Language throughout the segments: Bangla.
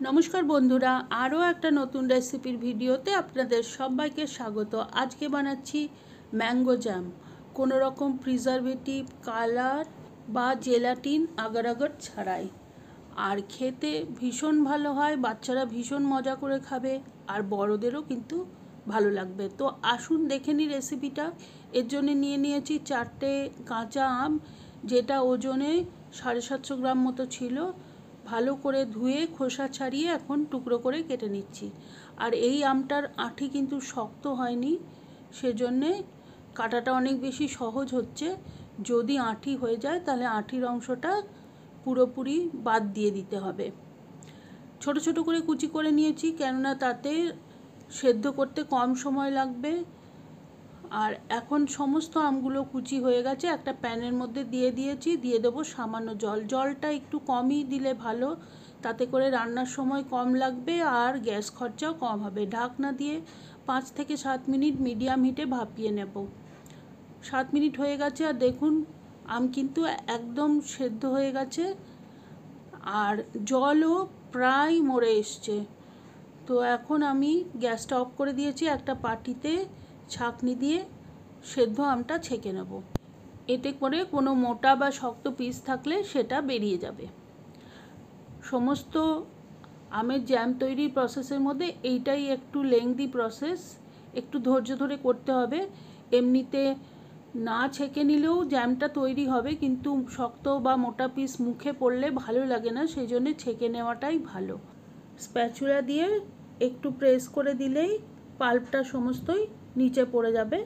নমস্কার বন্ধুরা, আরও একটা নতুন রেসিপির ভিডিওতে আপনাদের সবাইকে স্বাগত। আজকে বানাচ্ছি ম্যাঙ্গো জ্যাম, কোনো রকম প্রিজারভেটিভ, কালার বা জেলাটিন আগার আগার ছাড়াই। আর খেতে ভীষণ ভালো হয়, বাচ্চারা ভীষণ মজা করে খাবে, আর বড়দেরও কিন্তু ভালো লাগবে। তো আসুন দেখে নিই রেসিপিটা। এর জন্য নিয়ে নিয়েছি 4টে কাঁচা আম, যেটা ওজনে 750 গ্রাম মতো ছিল। ভালো করে ধুয়ে খোসা ছাড়িয়ে এখন টুকরো করে কেটে নিচ্ছি। আর এই আমটার আঁটি কিন্তু শক্ত হয়নি, সেজন্যে কাটাটা অনেক বেশি সহজ হচ্ছে। যদি আঁটি হয়ে যায় তাহলে আঁটির অংশটা পুরোপুরি বাদ দিয়ে দিতে হবে। ছোট ছোট করে কুচি করে নিয়েছি, কেননা তাতে সেদ্ধ করতে কম সময় লাগবে। আর এখন সমস্ত আমগুলো কুচি হয়ে গেছে, একটা প্যানের মধ্যে দিয়ে দিয়েছি। দিয়ে দেবো সামান্য জল। জলটা একটু কমই দিলে ভালো, তাতে করে রান্নার সময় কম লাগবে আর গ্যাস খরচাও কম হবে। ঢাকনা দিয়ে 5 থেকে 7 মিনিট মিডিয়াম হিটে ভাপিয়ে নেব। 7 মিনিট হয়ে গেছে, আর দেখুন আম কিন্তু একদম সেদ্ধ হয়ে গেছে আর জলও প্রায় মরে এসছে। তো এখন আমি গ্যাসটা অফ করে দিয়েছি। একটা পাটিতে ছাঁকনি দিয়ে সেদ্ধ আমটা ছেঁকে নেব। এতে করে কোনো মোটা বা শক্ত পিস থাকলে সেটা বেরিয়ে যাবে। সমস্ত আমের জ্যাম তৈরির প্রসেসের মধ্যে এইটাই একটু লেংদি প্রসেস, একটু ধৈর্য ধরে করতে হবে। এমনিতে না ছেঁকে নিলেও জ্যামটা তৈরি হবে, কিন্তু শক্ত বা মোটা পিস মুখে পড়লে ভালো লাগে না, সেই জন্যে ছেঁকে নেওয়াটাই ভালো। স্প্যাচুলা দিয়ে একটু প্রেস করে দিলেই পাল্পটা সমস্তই নিচে পড়ে যাবে।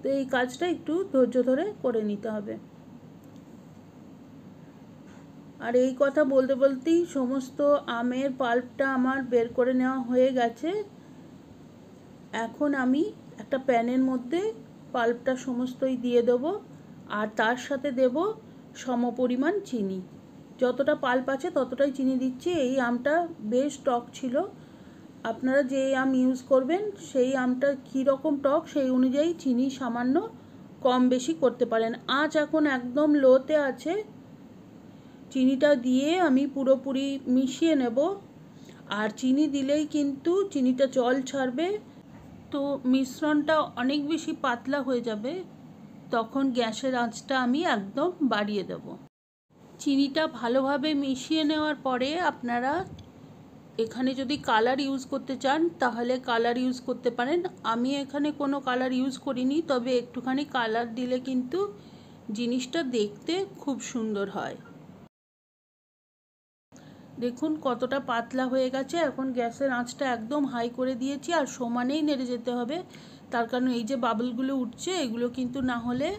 তো এই কাজটা একটু ধৈর্য ধরে করে নিতে হবে। আর এই কথা বলতে বলতেই সমস্ত আমের পাল্পটা আমার বের করে নেওয়া হয়ে গেছে। এখন আমি একটা প্যানের মধ্যে পাল্পটা সমস্তই দিয়ে দেবো, আর তার সাথে দেব সমপরিমাণ চিনি। যতটা পাল্প আছে ততটাই চিনি দিচ্ছি। এই আমটা বেশ টক ছিল, আপনারা যে আম ইউজ করবেন সেই আমটা কীরকম টক সেই অনুযায়ী চিনি সামান্য কম বেশি করতে পারেন। আঁচ এখন একদম লোতে আছে। চিনিটা দিয়ে আমি পুরোপুরি মিশিয়ে নেব। আর চিনি দিলেই কিন্তু চিনিটা জল ছাড়বে, তো মিশ্রণটা অনেক বেশি পাতলা হয়ে যাবে। তখন গ্যাসের আঁচটা আমি একদম বাড়িয়ে দেব। চিনিটা ভালোভাবে মিশিয়ে নেওয়ার পরে আপনারা এখানে যদি কালার ইউজ করতে চান তাহলে কালার ইউজ করতে পারেন। আমি এখানে কোনো কালার ইউজ করিনি, তবে একটুখানি কালার দিলে কিন্তু জিনিসটা দেখতে খুব সুন্দর হয়। দেখুন কতটা পাতলা হয়ে গেছে। এখন গ্যাসের আঁচটা একদম হাই করে দিয়েছি, আর সমানেই নেড়ে যেতে হবে। তার কারণ এই যে বাবলগুলো উঠছে, এগুলো কিন্তু না হলে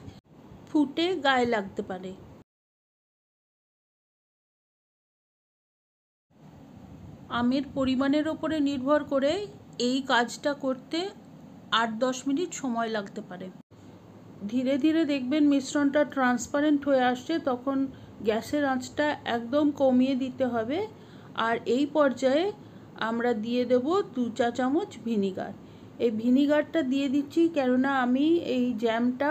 ফুটে গায়ে লাগতে পারে। আমের পরিমাণের ওপরে নির্ভর করে এই কাজটা করতে 8-10 মিনিট সময় লাগতে পারে। ধীরে ধীরে দেখবেন মিশ্রণটা ট্রান্সপারেন্ট হয়ে আসছে, তখন গ্যাসের আঁচটা একদম কমিয়ে দিতে হবে। আর এই পর্যায়ে আমরা দিয়ে দেব 2 চা চামচ ভিনিগার। এই ভিনিগারটা দিয়ে দিচ্ছি কেননা আমি এই জ্যামটা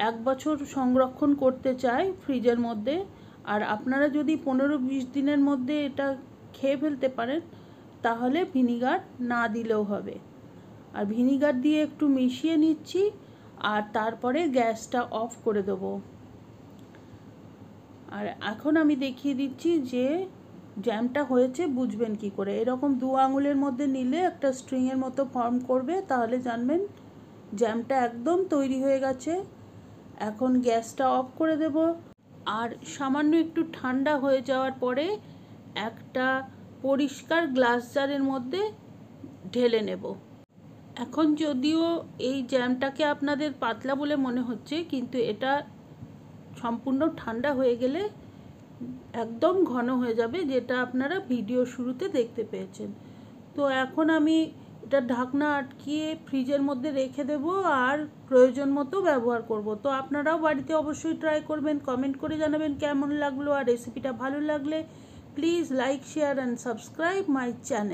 1 বছর সংরক্ষণ করতে চাই ফ্রিজের মধ্যে। আর আপনারা যদি 15-20 দিনের মধ্যে এটা খেয়ে ফেলতে পারেন তাহলে ভিনিগার না দিলেও হবে। আর ভিনিগার দিয়ে একটু মিশিয়ে নিচ্ছি, আর তারপরে গ্যাসটা অফ করে দেবো। আর এখন আমি দেখিয়ে দিচ্ছি যে জ্যামটা হয়েছে বুঝবেন কি করে। এরকম 2 আঙুলের মধ্যে নিলে একটা স্ট্রিংয়ের মতো ফর্ম করবে, তাহলে জানবেন জ্যামটা একদম তৈরি হয়ে গেছে। এখন গ্যাসটা অফ করে দেব, আর সামান্য একটু ঠান্ডা হয়ে যাওয়ার পরে একটা পরিষ্কার গ্লাস জারের মধ্যে ঢেলে নেব। এখন যদিও এই জ্যামটাকে আপনাদের পাতলা বলে মনে হচ্ছে, কিন্তু এটা সম্পূর্ণ ঠান্ডা হয়ে গেলে একদম ঘন হয়ে যাবে, যেটা আপনারা ভিডিও শুরুতে দেখতে পেয়েছেন। তো এখন আমি এটা ঢাকনা আটকিয়ে ফ্রিজের মধ্যে রেখে দেব, আর প্রয়োজন মতো ব্যবহার করব। তো আপনারাও বাড়িতে অবশ্যই ট্রাই করবেন, কমেন্ট করে জানাবেন কেমন লাগলো। আর রেসিপিটা ভালো লাগলে please like, share and subscribe my channel.